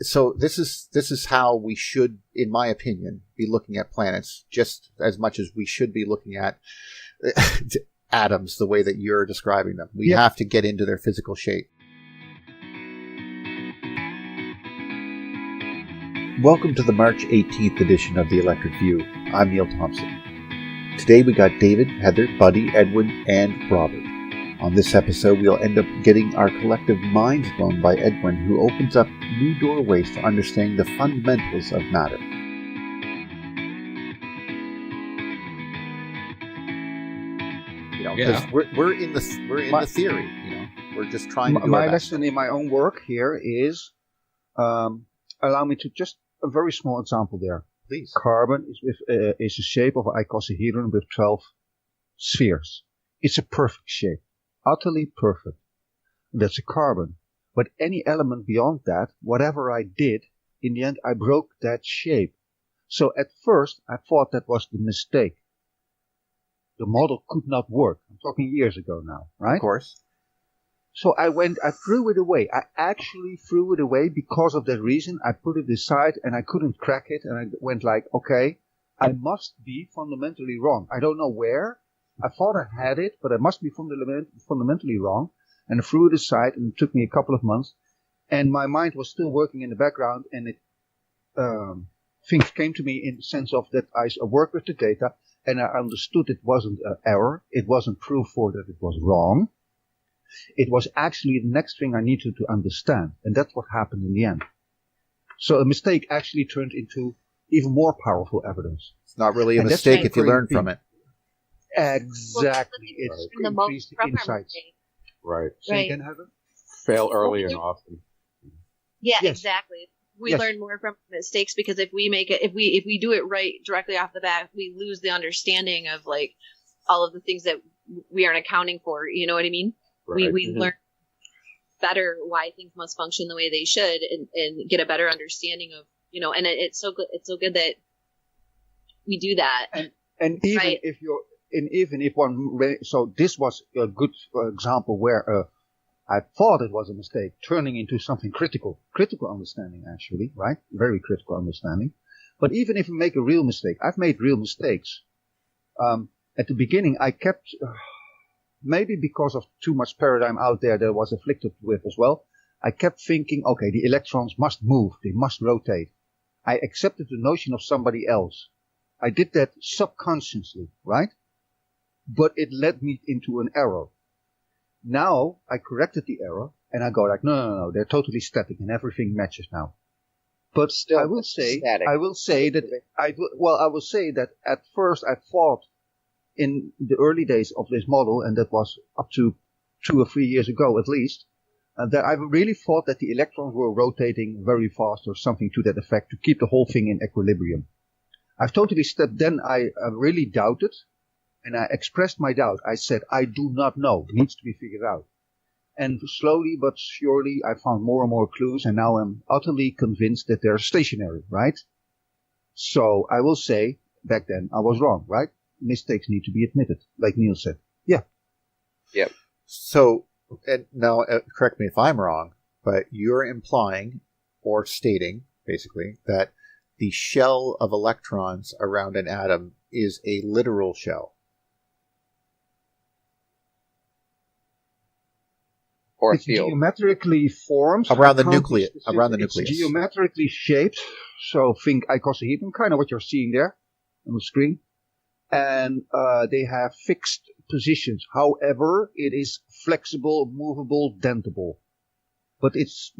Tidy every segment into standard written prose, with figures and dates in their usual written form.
So this is how we should, in my opinion, be looking at planets, just as much as we should be looking at atoms the way that you're describing them. We have to get into their physical shape. Welcome to the March 18th edition of the Electric View. I'm Neil Thompson. Today we got David, Heather, Buddy, Edwin, and Robert. On this episode, we'll end up getting our collective minds blown by Edwin, who opens up new doorways to understanding the fundamentals of matter. You know, because we're in the theory. You know, we're just trying to do my lesson in my own work here is allow me to just a very small example there. Please. Carbon is the shape of an icosahedron with 12 spheres. It's a perfect shape. Utterly perfect. That's a carbon. But any element beyond that, whatever I did, in the end I broke that shape. So at first I thought that was the mistake. The model could not work. I'm talking years ago now, right? Of course. So I threw it away. I actually threw it away because of that reason. I put it aside and I couldn't crack it. And I went like, okay, I must be fundamentally wrong. I don't know where. I thought I had it, but I must be fundamentally wrong. And I threw it aside, and it took me a couple of months. And my mind was still working in the background, and things came to me in the sense of that I worked with the data, and I understood it wasn't an error. It wasn't proof for that it was wrong. It was actually the next thing I needed to understand, and that's what happened in the end. So a mistake actually turned into even more powerful evidence. It's not really a mistake if you learn from it. Exactly. It's increased insights. Right. Say again, Heather? Fail early and often. Yeah, yes. Exactly. We learn more from mistakes because if we do it right directly off the bat, we lose the understanding of like all of the things that we aren't accounting for. You know what I mean? Right. We learn better why things must function the way they should, and get a better understanding of, you know. And it's so good that we do that. And even if one, so this was a good example where I thought it was a mistake, turning into something critical understanding actually, right? Very critical understanding. But even if you make a real mistake, I've made real mistakes. At the beginning, I kept, maybe because of too much paradigm out there that I was afflicted with as well, I kept thinking, okay, the electrons must move, they must rotate. I accepted the notion of somebody else. I did that subconsciously, right? But it led me into an error. Now I corrected the error and I go like, no, they're totally static and everything matches now. But still, I will say that at first I thought in the early days of this model, and that was up to 2 or 3 years ago at least, that I really thought that the electrons were rotating very fast or something to that effect to keep the whole thing in equilibrium. I've totally stepped, then I really doubted. And I expressed my doubt. I said, I do not know. It needs to be figured out. And slowly but surely, I found more and more clues. And now I'm utterly convinced that they're stationary, right? So I will say, back then, I was wrong, right? Mistakes need to be admitted, like Neil said. Yeah. Yep. So, and now, correct me if I'm wrong, but you're implying or stating, basically, that the shell of electrons around an atom is a literal shell. Or it's geometrically formed around the nucleus. It's geometrically shaped. So think icosahedron, kind of what you're seeing there on the screen. And they have fixed positions. However, it is flexible, movable, dentable. But it's,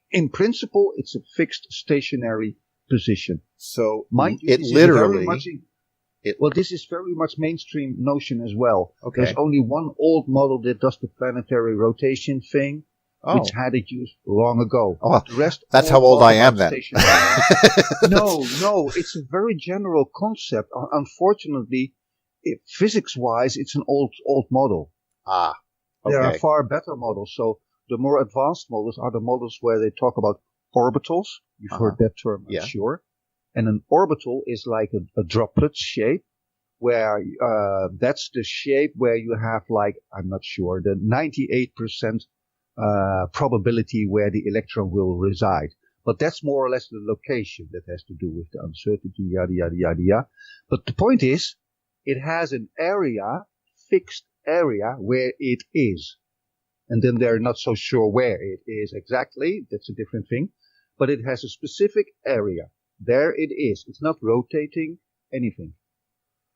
in principle, it's a fixed stationary position. So mind you, it literally. Well, this is very much mainstream notion as well. Okay. There's only one old model that does the planetary rotation thing, which had it used long ago. Oh, the rest that's how old I am then. No, it's a very general concept. Unfortunately, physics-wise, it's an old model. Okay. There are far better models. So The more advanced models are the models where they talk about orbitals. You've heard that term, I'm sure. And an orbital is like a droplet shape, where that's the shape where you have I'm not sure, the 98% probability where the electron will reside. But that's more or less the location that has to do with the uncertainty, yada, yada, yada, yada. But the point is, it has an area, fixed area, where it is. And then they're not so sure where it is exactly. That's a different thing. But it has a specific area. There it is. It's not rotating anything.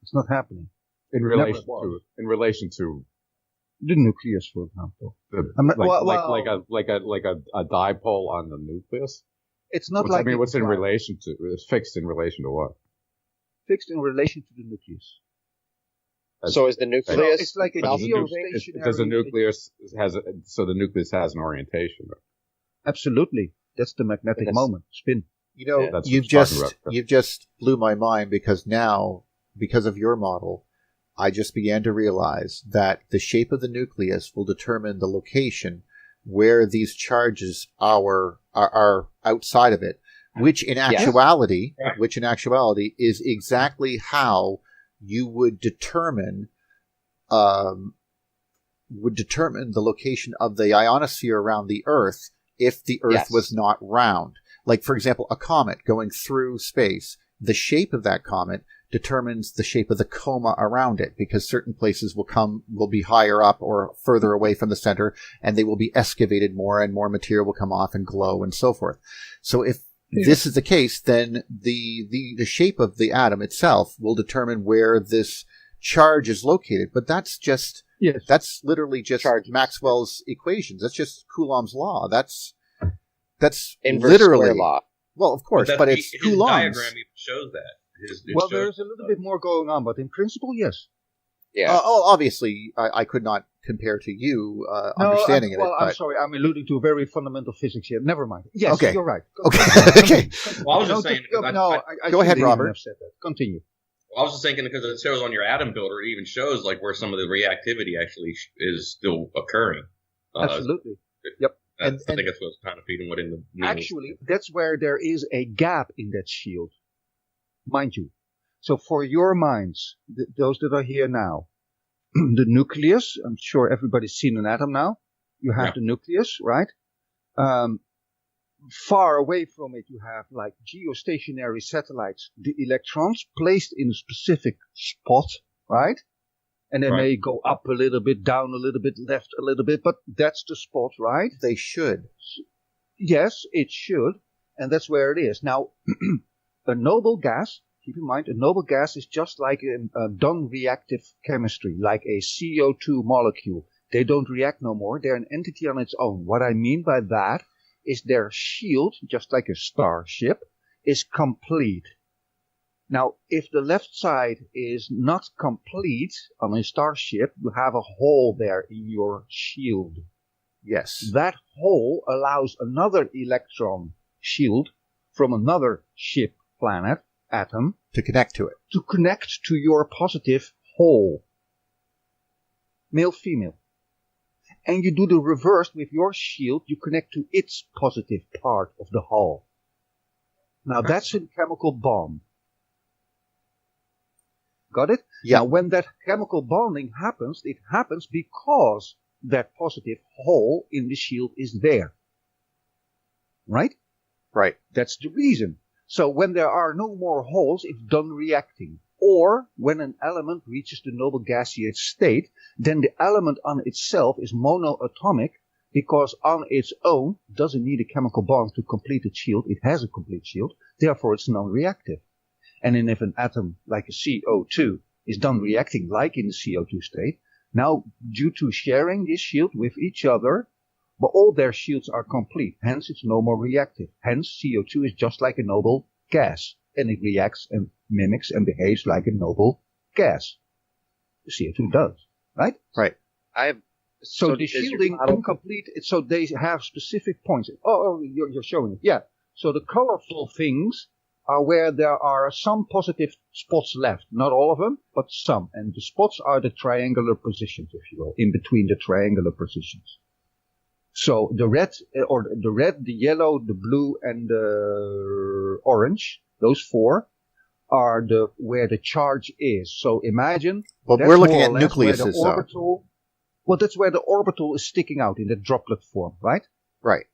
It's not happening. In relation to the nucleus, for example. Like a dipole on the nucleus? It's not what's in relation to? It's fixed in relation to what? Fixed in relation to the nucleus. So is the nucleus? It's like a geostationary. Because the nucleus the nucleus has an orientation. Absolutely, that's the magnetic moment, spin. You've just blew my mind, because now, because of your model, I just began to realize that the shape of the nucleus will determine the location where these charges are outside of it, which in actuality is exactly how you would determine the location of the ionosphere around the Earth if the Earth was not round. Like, for example, a comet going through space, the shape of that comet determines the shape of the coma around it, because certain places will be higher up or further away from the center, and they will be excavated more, and more material will come off and glow and so forth. So if this is the case, then the shape of the atom itself will determine where this charge is located. But that's just that's literally just Maxwell's equations. That's just Coulomb's law. That's inverse literally square law. Well, of course, but it's his Coulomb's. diagram even shows that. There's a little bit more going on, but in principle, yes. Yeah. Obviously, I could not compare to you understanding it. I'm sorry, I'm alluding to very fundamental physics here. Never mind. Yes, okay. You're right. Okay. Well, I was just saying. Go ahead, Robert. Said that. Continue. Well, I was just thinking, because it shows on your atom builder, it even shows where some of the reactivity actually is still occurring. Absolutely. Yep. I think that's what's kind of feeding what in the actually, that's where there is a gap in that shield, mind you. So for your minds, those that are here now, the nucleus, I'm sure everybody's seen an atom now. You have the nucleus, right? Far away from it, you have geostationary satellites, the electrons placed in a specific spot, right? And they may go up a little bit, down a little bit, left a little bit, but that's the spot, right? They should. Yes, it should. And that's where it is. Now, a noble gas, keep in mind, a noble gas is just like a non-reactive chemistry, like a CO2 molecule. They don't react no more. They're an entity on its own. What I mean by that is their shield, just like a starship, is complete. Now, if the left side is not complete on a starship, you have a hole there in your shield. Yes. That hole allows another electron shield from another ship, planet, atom, to connect to it. To connect to your positive hole. Male, female. And you do the reverse with your shield, you connect to its positive part of the hull. Now, that's a chemical bond. Got it? Yeah. Now, when that chemical bonding happens, it happens because that positive hole in the shield is there. Right? Right. That's the reason. So when there are no more holes, it's done reacting. Or when an element reaches the noble gaseous state, then the element on itself is monoatomic, because on its own doesn't need a chemical bond to complete its shield. It has a complete shield. Therefore, it's non-reactive. And then if an atom like a CO2 is done reacting like in the CO2 state, now due to sharing this shield with each other, but all their shields are complete. Hence, it's no more reactive. Hence, CO2 is just like a noble gas. And it reacts and mimics and behaves like a noble gas. The CO2 does. Right? Right. So the shielding incomplete, so they have specific points. Oh, you're showing it. Yeah. So the colorful things are where there are some positive spots left. Not all of them, but some. And the spots are the triangular positions, if you will, in between the triangular positions. So the red, the yellow, the blue, and the orange, those four are where the charge is. So imagine. But we're looking at nucleuses, though. Well, that's where the orbital is sticking out in the droplet form, right? Right.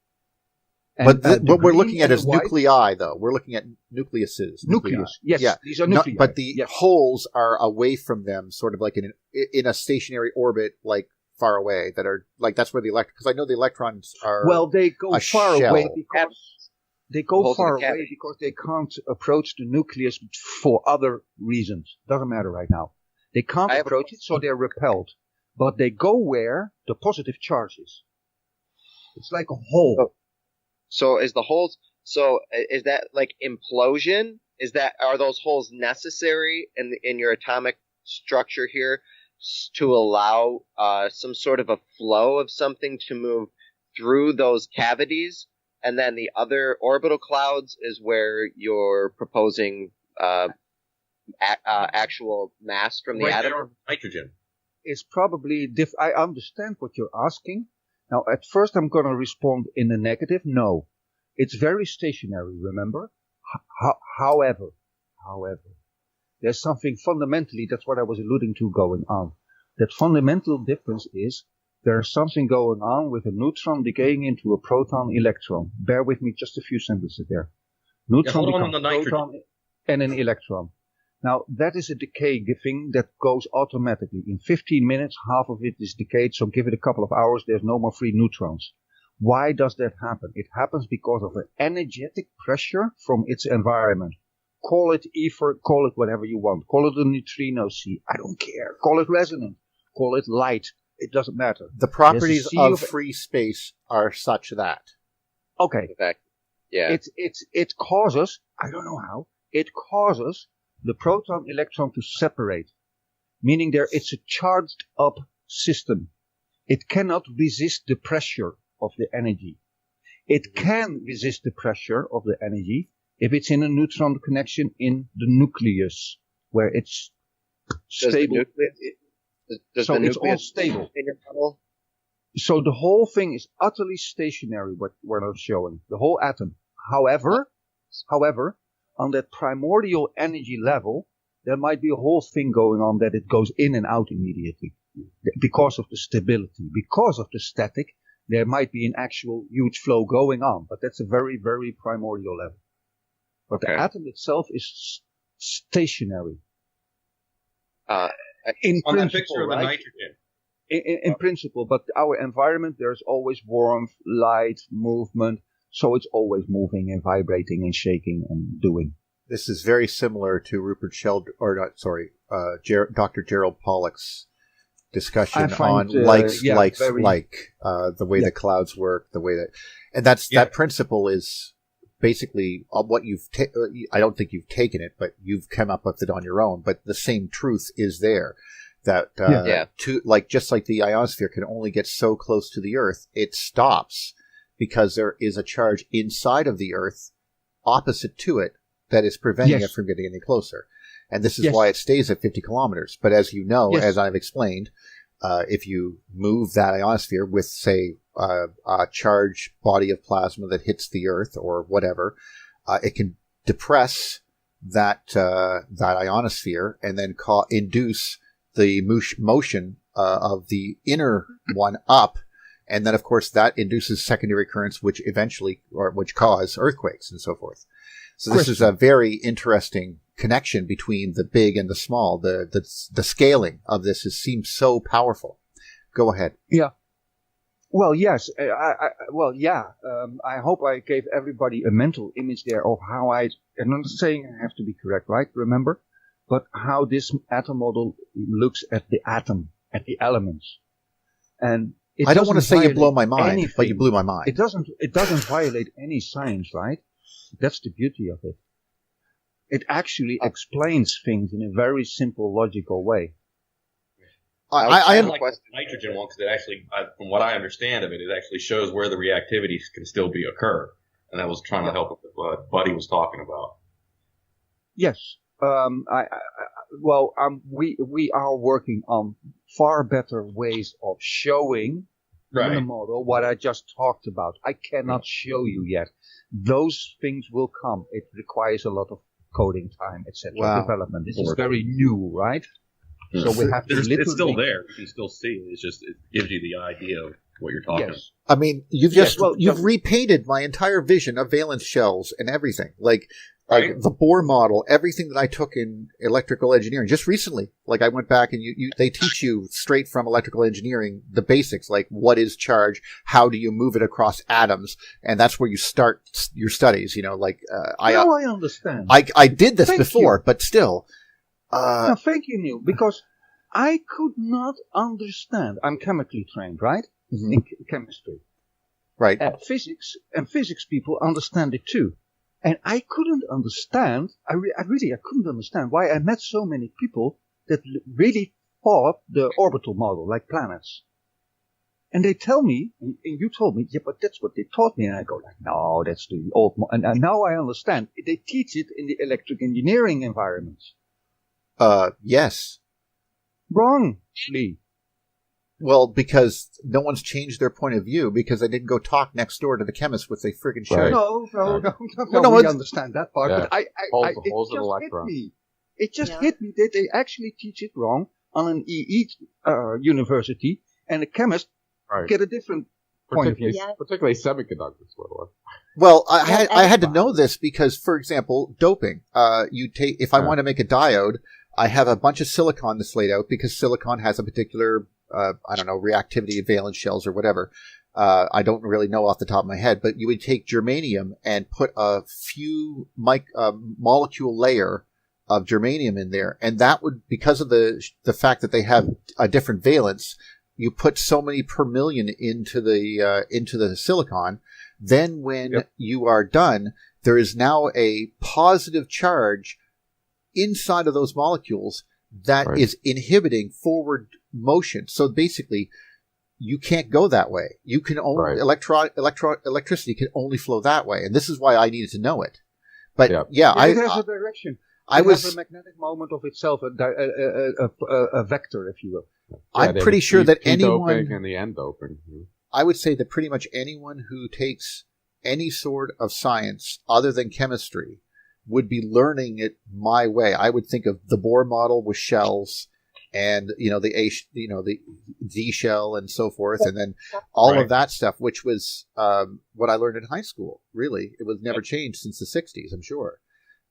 And, but what we're looking at is nuclei, though. We're looking at nucleuses. Nucleus, yes. Yeah. These are nuclei. But the holes are away from them, sort of like in a stationary orbit, like far away. That are like that's where the because I know the electrons are. Well, they go far away because they can't approach the nucleus for other reasons. Doesn't matter right now. They can't approach it, so they're repelled. But they go where the positive charge is. It's like a hole. So is that like implosion? Are those holes necessary in your atomic structure here to allow some sort of a flow of something to move through those cavities? And then the other orbital clouds is where you're proposing actual mass from the atom? Nitrogen. It's probably I understand what you're asking. Now, at first I'm going to respond in the negative. No. It's very stationary, remember? However, there's something fundamentally, that's what I was alluding to, going on. That fundamental difference is there's something going on with a neutron decaying into a proton electron. Bear with me just a few sentences there. Neutron becomes a proton and an electron. Now, that is a decay thing that goes automatically. In 15 minutes, half of it is decayed, so give it a couple of hours, there's no more free neutrons. Why does that happen? It happens because of an energetic pressure from its environment. Call it ether, call it whatever you want. Call it a neutrino sea. I don't care. Call it resonant. Call it light. It doesn't matter. The properties of free space are such that. Okay. Yeah. It causes, I don't know how, it causes the proton-electron to separate. Meaning it's a charged up system. It cannot resist the pressure of the energy. It can resist the pressure of the energy if it's in a neutron connection in the nucleus, where it's stable. So it's all stable. In your model? So the whole thing is utterly stationary, what we're not showing. The whole atom. However, on that primordial energy level, there might be a whole thing going on that it goes in and out immediately. Because of the stability, because of the static, there might be an actual huge flow going on, but that's a very, very primordial level. But the atom itself is stationary. In on principle, that picture of the right? nitrogen. In principle, but our environment, there's always warmth, light, movement, so it's always moving and vibrating and shaking and doing. This is very similar to Dr. Gerald Pollack's discussion on likes, the way the clouds work, the way that, and that principle is basically what you've. I don't think you've taken it, but you've come up with it on your own. But the same truth is there. That just like the ionosphere can only get so close to the Earth, it stops because there is a charge inside of the Earth, opposite to it, that is preventing it from getting any closer. And this is why it stays at 50 kilometers. But as you know, as I've explained, if you move that ionosphere with, say, a charged body of plasma that hits the Earth or whatever, it can depress that ionosphere and then induce the motion of the inner one up. And then, of course, that induces secondary currents, which cause earthquakes and so forth. So this is a very interesting connection between the big and the small. The scaling of this seems so powerful. Go ahead. Yeah. Well, yes. I hope I gave everybody a mental image there of how I'm not saying I have to be correct, right? Remember? But how this atom model looks at the atom, at the elements. And I don't want to say you blow my mind, but you blew my mind. It doesn't violate any science, right? That's the beauty of it. It actually explains things in a very simple, logical way. I like the nitrogen one because it actually, from what I understand of it, it actually shows where the reactivities can still occur. And that was trying to help with what Buddy was talking about. Yes. We are working on far better ways of showing in the model what I just talked about. I cannot show you yet. Those things will come. It requires a lot of coding time, etc. Development. This is very new, right? So we have to it's still there. You can still see it. It's just it gives you the idea of what you're talking about. I mean, you've repainted my entire vision of valence shells and everything. Like the Bohr model, everything that I took in electrical engineering just recently. Like I went back and they teach you straight from electrical engineering the basics, like what is charge, how do you move it across atoms, and that's where you start your studies. You know, like I understand. I did this before, but still. No, thank you, Neil, because I could not understand. I'm chemically trained, right? Mm-hmm. In chemistry. Right. Physics people understand it too. And I couldn't understand, I couldn't understand why I met so many people that really thought the orbital model, like planets. And they tell me, and you told me, yeah, but that's what they taught me. And I go like, no, that's the old model. And now I understand. They teach it in the electric engineering environments. Yes. Wrongly. Well, because no one's changed their point of view, because I didn't go talk next door to the chemist with a friggin' shell. No, we understand that part, but it just hit me. It just hit me that they actually teach it wrong on an EE university, and the chemist get a different point of view. Particularly semiconductors, by the way. Well, I had to know this because, for example, doping. If I want to make a diode, I have a bunch of silicon that's laid out because silicon has a particular, reactivity, valence shells or whatever. I don't really know off the top of my head, but you would take germanium and put a few molecule layer of germanium in there, and that would, because of the fact that they have a different valence, you put so many per million into the silicon. Then when you are done, there is now a positive charge inside of those molecules that is inhibiting forward motion. So basically, you can't go that way. You can only electricity can only flow that way, and this is why I needed to know it. But it has a direction. It has a magnetic moment of itself, a vector, if you will. I'm pretty sure that anyone and the end doping. I would say that pretty much anyone who takes any sort of science other than chemistry would be learning it my way. I would think of the Bohr model with shells, and the Z shell and so forth, and then all of that stuff, which was what I learned in high school. Really, it was never changed since the '60s. I'm sure.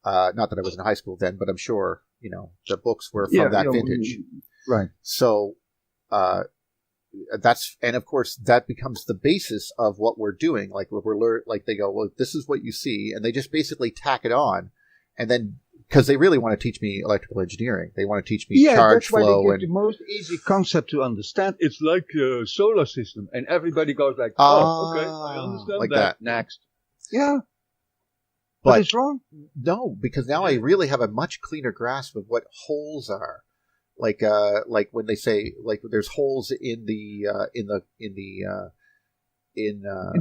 Not that I was in high school then, but I'm sure the books were from that vintage. Right. So and of course that becomes the basis of what we're doing. Like they go, well, this is what you see, and they just basically tack it on, and then because they really want to teach me electrical engineering, they want to teach me charge flow. That's why they give the most easy concept to understand. It's like a solar system, and everybody goes like, "Oh, okay, I understand like that." Next, yeah. But it's wrong. No, because now I really have a much cleaner grasp of what holes are. Like when they say there's holes in the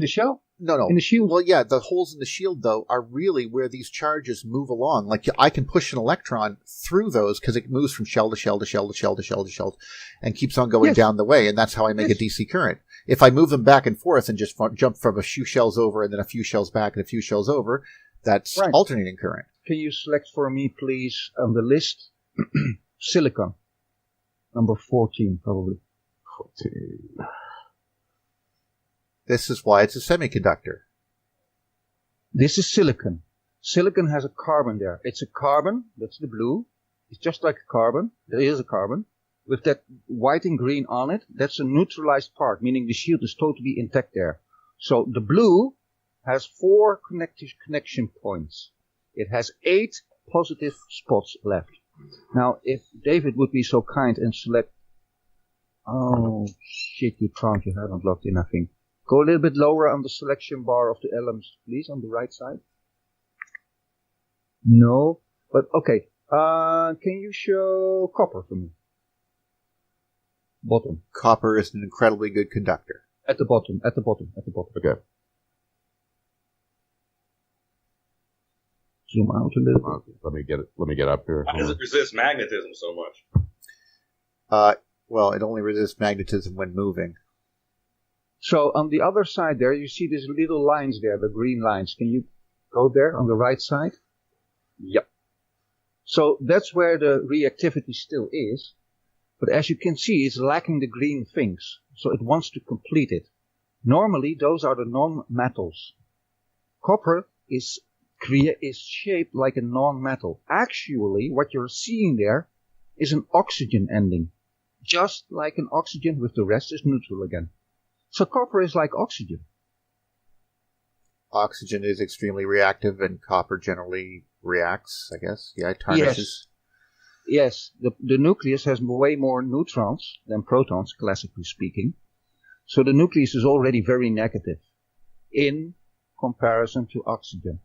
shell? No. In the shield? Well, yeah, the holes in the shield though are really where these charges move along. Like I can push an electron through those because it moves from shell to shell to shell to shell to shell to shell, and keeps on going down the way, and that's how I make a DC current. If I move them back and forth and just jump from a few shells over and then a few shells back and a few shells over, that's alternating current. Can you select for me, please, on the list, silicon? Number 14, probably. 14. This is why it's a semiconductor. This is silicon. Silicon has a carbon there. It's a carbon, that's the blue. It's just like a carbon. There is a carbon. With that white and green on it, that's a neutralized part, meaning the shield is totally intact there. So the blue has 4 connection points. It has 8 positive spots left. Now, if David would be so kind and select... Oh, shit, you haven't logged in, I think. Go a little bit lower on the selection bar of the elements, please, on the right side. No, but okay. Can you show copper for me? Bottom. Copper is an incredibly good conductor. At the bottom. Okay. Zoom out a little bit. Let me get up here. How does it resist magnetism so much? Well, it only resists magnetism when moving. So on the other side there, you see these little lines there, the green lines. Can you go there on the right side? Yep. So that's where the reactivity still is. But as you can see, it's lacking the green things. So it wants to complete it. Normally, those are the non-metals. Copper is shaped like a non-metal. Actually, what you're seeing there is an oxygen ending. Just like an oxygen, with the rest is neutral again. So copper is like oxygen. Oxygen is extremely reactive, and copper generally reacts, I guess. Yeah, it tarnishes. Yes. The nucleus has way more neutrons than protons, classically speaking. So the nucleus is already very negative in comparison to oxygen.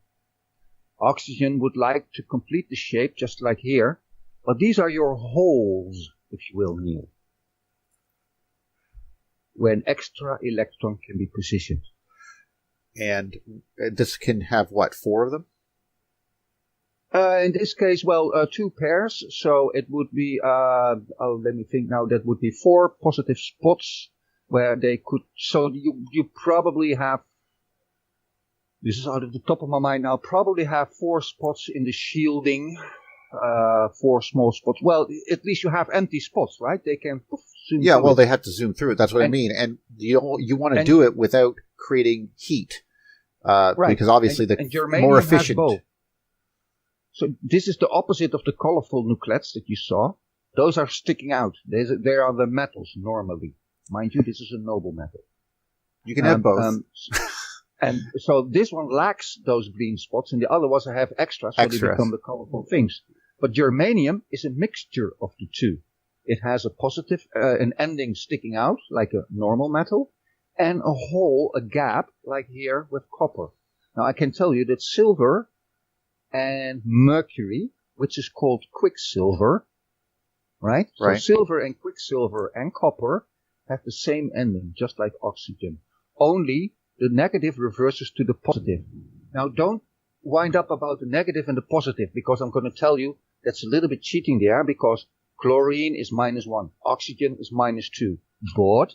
Oxygen would like to complete the shape, just like here, but these are your holes, if you will, Neil, where an extra electron can be positioned. And this can have, what, 4 of them? In this case, well, 2 pairs, so it would be, let me think now, that would be 4 positive spots where they could, so you probably have, this is out of the top of my mind now, probably have 4 spots in the shielding, 4 small spots. Well, at least you have empty spots, right? They can zoom Yeah, through well, it. they have to zoom through it. That's what I mean. And you want to do it without creating heat. Right. Because obviously and more efficient. Has both. So this is the opposite of the colorful nucleates that you saw. Those are sticking out. They are the metals normally. Mind you, this is a noble metal. You can have both. And so this one lacks those green spots, and the other ones have extra, so they become the colorful things. But germanium is a mixture of the two. It has a positive, an ending sticking out, like a normal metal, and a hole, a gap, like here with copper. Now I can tell you that silver and mercury, which is called quicksilver, right? So silver and quicksilver and copper have the same ending, just like oxygen. Only the negative reverses to the positive. Now don't wind up about the negative and the positive, because I'm going to tell you that's a little bit cheating there, because chlorine is -1, oxygen is -2. But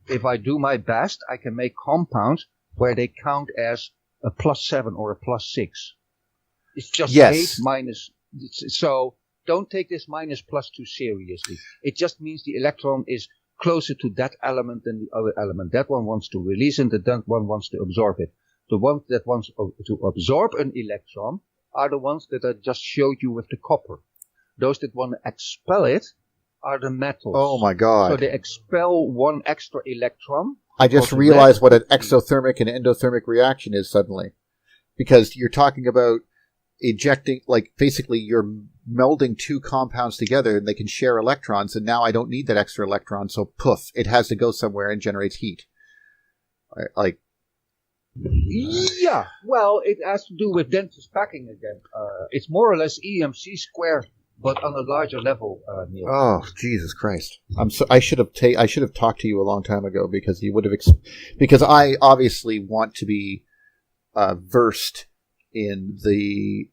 if I do my best, I can make compounds where they count as a +7 or a +6. It's just 8 minus. So don't take this -+2 seriously. It just means the electron is closer to that element than the other element. That one wants to release it, and that one wants to absorb it. The ones that wants to absorb an electron are the ones that I just showed you with the copper. Those that want to expel it are the metals. Oh my God. So they expel one extra electron. I just realized what an exothermic and endothermic reaction is suddenly. Because you're talking about ejecting, like basically you're melding 2 compounds together and they can share electrons, and now I don't need that extra electron, so poof, it has to go somewhere and generates heat. Like, yeah, well, it has to do with dense packing again. It's more or less EMC squared, but on a larger level, Neil. Oh, Jesus Christ! I should have talked to you a long time ago, because you would have because I obviously want to be versed in the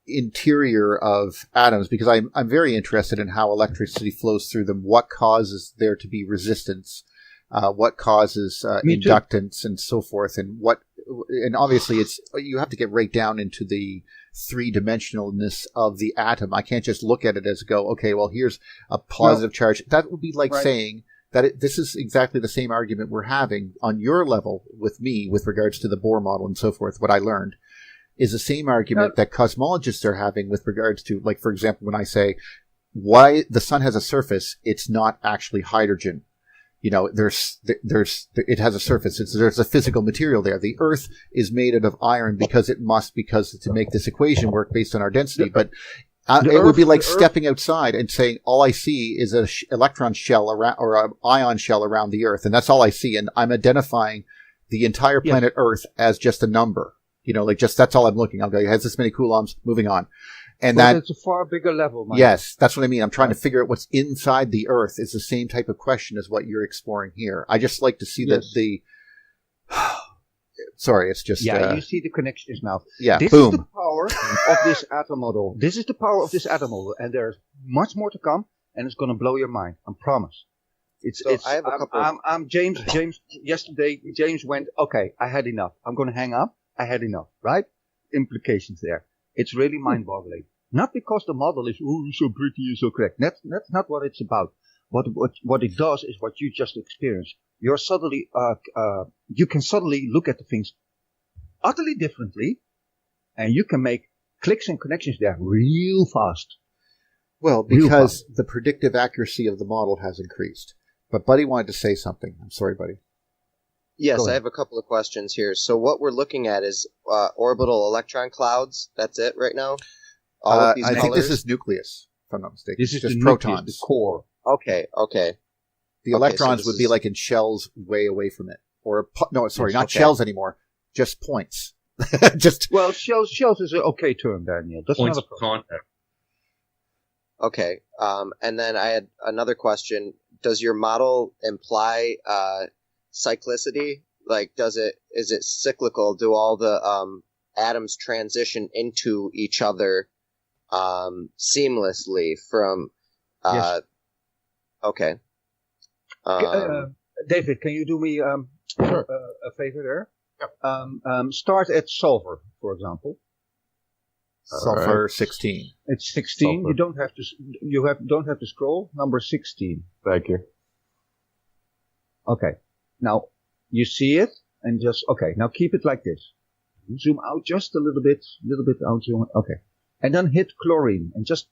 interior of atoms, because I'm very interested in how electricity flows through them, what causes there to be resistance, what causes inductance and so forth, and obviously you have to get right down into the 3-dimensionalness of the atom. I can't just look at it as okay, well, here's a positive charge. That would be like saying that this is exactly the same argument we're having on your level with me with regards to the Bohr model and so forth. What I learned is the same argument that cosmologists are having with regards to, like, for example, when I say why the sun has a surface, it's not actually hydrogen. You know, it has a surface. There's a physical material there. The Earth is made out of iron because to make this equation work based on our density. But it would be like stepping outside and saying, all I see is an electron shell around, or an ion shell around the Earth. And that's all I see. And I'm identifying the entire planet Earth as just a number. You know, like that's all I'm looking. I'll go, it has this many coulombs, moving on. And it's a far bigger level, Mike. Yes, that's what I mean. I'm trying to figure out what's inside the Earth. Is the same type of question as what you're exploring here. I just like to see that sorry, it's just... Yeah, you see the connections now. Yeah, this boom. Is the power of this atom model. This is the power of this atom model. And there's much more to come, and it's going to blow your mind. I promise. I have a couple. I'm James. Yesterday, James went, okay, I had enough. I'm going to hang up. I had enough, right? Implications there. It's really mind-boggling. Not because the model is, so pretty, you're so correct. That's not what it's about. What it does is what you just experienced. You're suddenly, you can suddenly look at the things utterly differently, and you can make clicks and connections there real fast. Well, because the predictive accuracy of the model has increased. But Buddy wanted to say something. I'm sorry, Buddy. Yes, I have a couple of questions here. So what we're looking at is orbital electron clouds. That's it right now? All of these I colors? think this is nucleus, if I'm not mistaken. This is just the protons. Nucleus, the core. Okay. The electrons would be like in shells way away from it. Or, not shells anymore. Just points. Well, shells is an okay term, Daniel. That's points not a problem. of contact. Okay. And then I had another question. Does your model imply cyclicity? Like, is it cyclical? Do all the atoms transition into each other seamlessly from? Yes. Okay. David, can you do me Sure. a favor there? Yep. Start at sulfur, for example. Sulfur 16. It's 16. Sulfur. You don't have to scroll. Number 16. Thank you. Okay. Now you see it, and now keep it like this. Zoom out just a little bit out. Zoom. Okay. And then hit chlorine, and just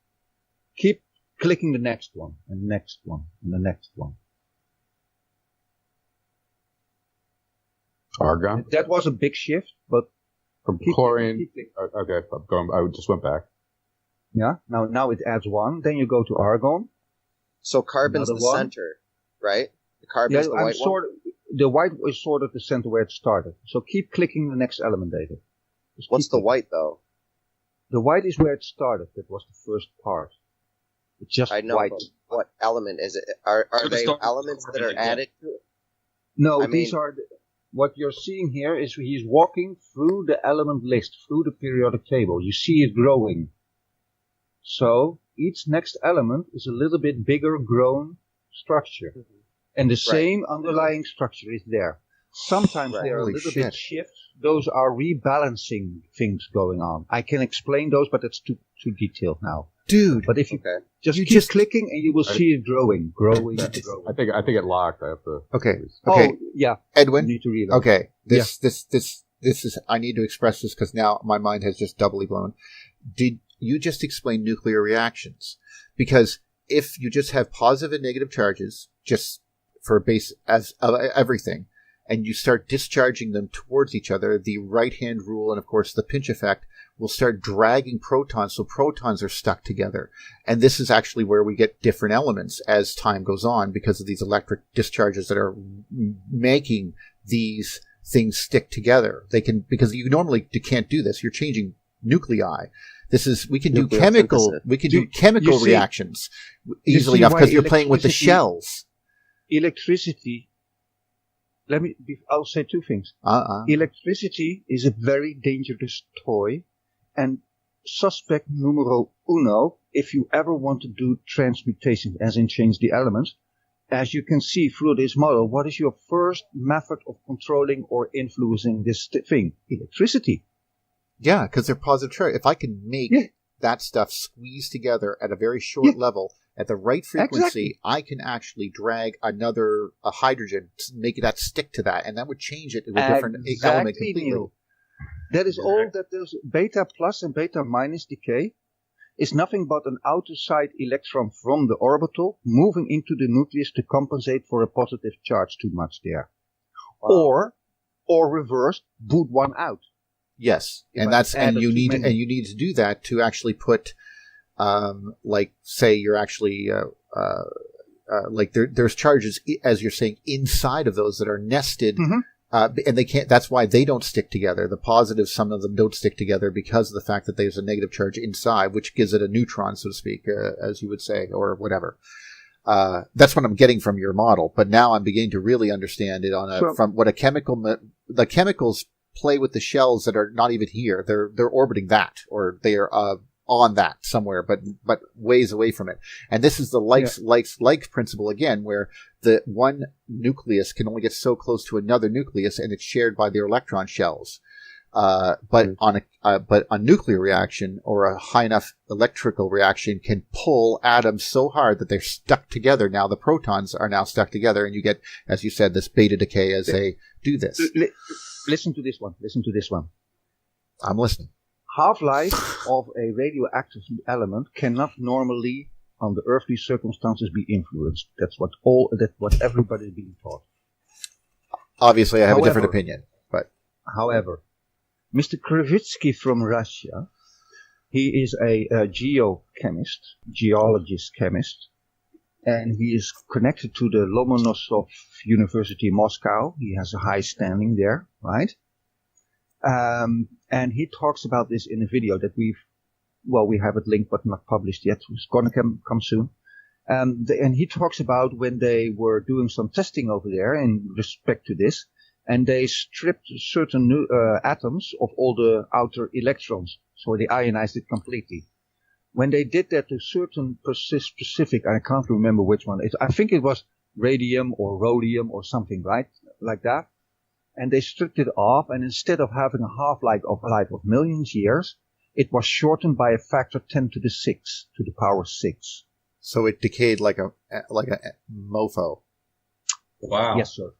keep clicking the next one, and the next one, and the next one. Argon? That was a big shift, but From chlorine. Okay, I'm going. I just went back. Yeah. Now it adds one. Then you go to argon. So carbon's the center, right? The carbon's the white one? The white is sort of the center where it started. So keep clicking the next element, David. What's the white, though? The white is where it started. That was the first part. It's just I know, white. but what element is it? Are they elements that are added to it? No, these are... What you're seeing here is he's walking through the element list, through the periodic table. You see it growing. So each next element is a little bit bigger grown structure. And the same underlying structure is there. Sometimes there are a little bit shifts. Those are rebalancing things going on. I can explain those, but that's too detailed now. Dude. But if you keep clicking and you will see it growing. I think it locked. I have to. Okay. Oh, yeah. Edwin. You need to read it. Okay. This is, I need to express this because now my mind has just doubly blown. Did you just explain nuclear reactions? Because if you just have positive and negative charges, just for a base as everything, and you start discharging them towards each other, the right-hand rule and, of course, the pinch effect will start dragging protons, so protons are stuck together. And this is actually where we get different elements as time goes on because of these electric discharges that are making these things stick together. Because you normally can't do this. You're changing nuclei. We can do chemical reactions easily enough because you're playing with the shells. Electricity. I'll say two things. Electricity is a very dangerous toy, and suspect numero uno if you ever want to do transmutation, as in change the elements. As you can see through this model, what is your first method of controlling or influencing this thing? Electricity. Yeah, because they're positive charge. If I can make that stuff squeeze together at a very short level, at the right frequency, I can actually drag a hydrogen, make that stick to that, and that would change it to a different element completely. Neil. That is all that there's beta plus and beta minus decay is nothing but an outer side electron from the orbital moving into the nucleus to compensate for a positive charge too much there. Wow. Or reversed, boot one out. Yes, you need to do that to actually put, say you're actually, there's charges, as you're saying, inside of those that are nested, and they can't, that's why they don't stick together. The positives, some of them don't stick together because of the fact that there's a negative charge inside, which gives it a neutron, so to speak, as you would say, or whatever. That's what I'm getting from your model, but now I'm beginning to really understand it from what the chemicals play with the shells that are not even here. They're orbiting that, or they are on that somewhere, but ways away from it. And this is the likes principle again, where the one nucleus can only get so close to another nucleus, and it's shared by their electron shells. But a nuclear reaction or a high enough electrical reaction can pull atoms so hard that they're stuck together. Now the protons are now stuck together, and you get, as you said, this beta decay as they do this. Listen to this one. I'm listening. Half-life of a radioactive element cannot normally, under earthly circumstances, be influenced. That's what everybody's being taught. Obviously, I have a different opinion, but however, Mr. Krivitsky from Russia, he is a geologist chemist, and he is connected to the Lomonosov University Moscow. He has a high standing there, right? And he talks about this in a video that we have it linked but not published yet. It's going to come soon. And he talks about when they were doing some testing over there in respect to this, and they stripped certain atoms of all the outer electrons, so they ionized it completely. When they did that to certain specific, I can't remember which one. I think it was radium or rhodium or something, right? Like that. And they stripped it off, and instead of having a half-life of millions years, it was shortened by a factor 10 to the 6, to the power 6. So it decayed like a mofo. Wow. Yes, sir.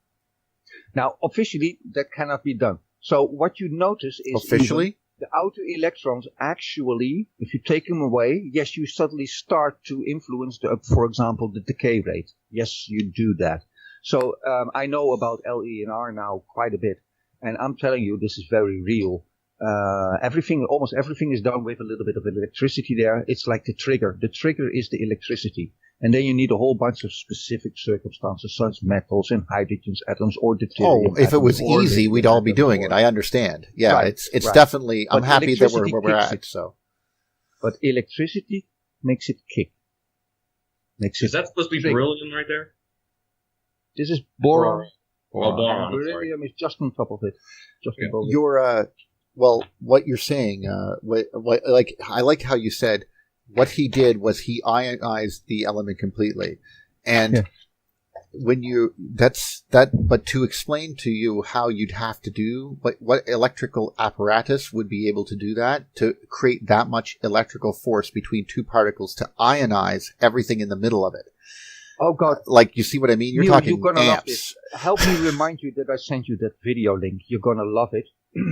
Now, officially, that cannot be done. So what you notice is officially the outer electrons actually, if you take them away, yes, you suddenly start to influence for example, the decay rate. Yes, you do that. So I know about LE and R now quite a bit, and I'm telling you, this is very real. Almost everything is done with a little bit of electricity there. It's like the trigger. The trigger is the electricity. And then you need a whole bunch of specific circumstances, such as metals and hydrogens atoms or deuterium. Oh, if it was easy, we'd all be doing it. I understand. Yeah, right, it's right. Definitely. I'm happy that where we're at. So, but electricity makes it kick. Is that supposed to be beryllium right there? This is boron. Boron. Beryllium is just on top of it. Just above it. You're what you're saying. I like how you said. What he did was he ionized the element completely, and but to explain to you how you'd have to do what electrical apparatus would be able to do that, to create that much electrical force between two particles to ionize everything in the middle of it. Oh God! Like, you see what I mean? You're talking amps. Help me remind you that I sent you that video link. You're gonna love it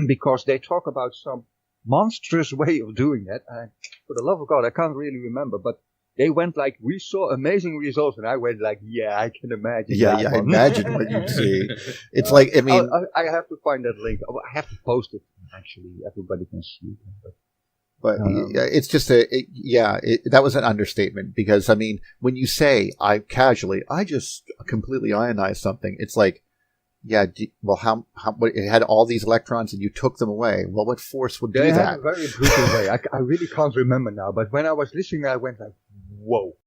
because they talk about some monstrous way of doing that. And for the love of God, I can't really remember, but they went like, we saw amazing results, and I went like, yeah, I can imagine. Yeah, I imagine what you'd see. It's like, I mean, I have to find that link. I have to post it. Actually, everybody can see it. But it's just that was an understatement, because I mean, when you say I just completely ionized something, it's like, yeah, well, how it had all these electrons and you took them away. Well, what force would do that? A very brutal way. I really can't remember now, but when I was listening, I went like, whoa.